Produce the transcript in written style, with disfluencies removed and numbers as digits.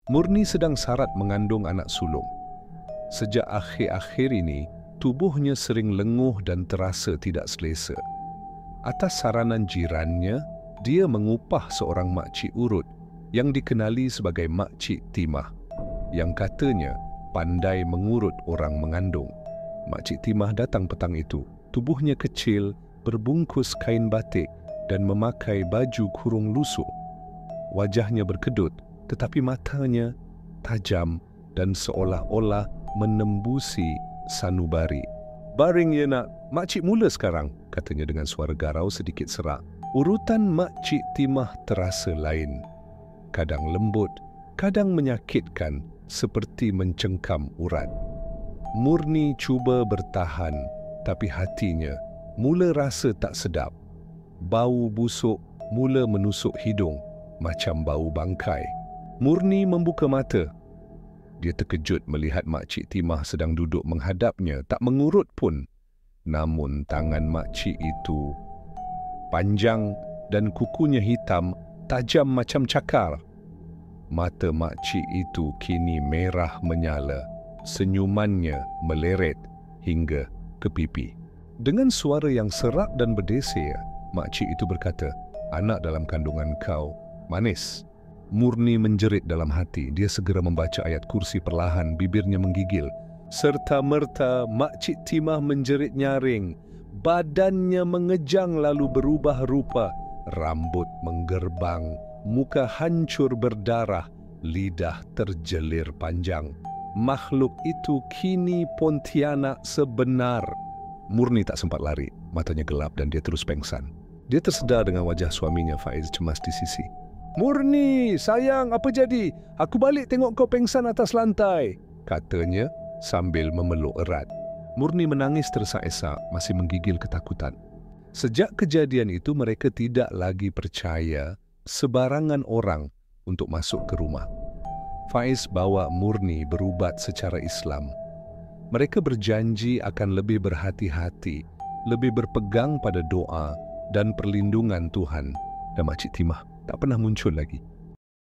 Murni sedang sarat mengandung anak sulung. Sejak akhir-akhir ini, tubuhnya sering lenguh dan terasa tidak selesa. Atas saranan jirannya, dia mengupah seorang makcik urut yang dikenali sebagai Makcik Timah, yang katanya pandai mengurut orang mengandung. Makcik Timah datang petang itu. Tubuhnya kecil, berbungkus kain batik dan memakai baju kurung lusuh. Wajahnya berkedut, tetapi matanya tajam dan seolah-olah menembusi sanubari. "Baring ya nak, makcik mula sekarang," katanya dengan suara garau sedikit serak. Urutan Makcik Timah terasa lain. Kadang lembut, kadang menyakitkan seperti mencengkam urat. Murni cuba bertahan, tapi hatinya mula rasa tak sedap. Bau busuk mula menusuk hidung macam bau bangkai. Murni membuka mata. Dia terkejut melihat Makcik Timah sedang duduk menghadapnya, tak mengurut pun. Namun tangan makcik itu panjang dan kukunya hitam, tajam macam cakar. Mata makcik itu kini merah menyala. Senyumannya meleret hingga ke pipi. Dengan suara yang serak dan berdesir, makcik itu berkata, "Anak dalam kandungan kau manis." Murni menjerit dalam hati. Dia segera membaca ayat kursi perlahan, bibirnya menggigil. Serta-merta Makcik Timah menjerit nyaring. Badannya mengejang lalu berubah rupa. Rambut menggerbang, muka hancur berdarah, lidah terjelir panjang. Makhluk itu kini Pontianak sebenar. Murni tak sempat lari, matanya gelap dan dia terus pengsan. Dia tersedar dengan wajah suaminya Faiz cemas di sisi. "Murni, sayang, apa jadi? Aku balik tengok kau pengsan atas lantai," katanya sambil memeluk erat. Murni menangis tersak-esak, masih menggigil ketakutan. Sejak kejadian itu mereka tidak lagi percaya sebarangan orang untuk masuk ke rumah. Faiz bawa Murni berubat secara Islam. Mereka berjanji akan lebih berhati-hati, lebih berpegang pada doa dan perlindungan Tuhan. Dan Makcik Timah tak pernah muncul lagi.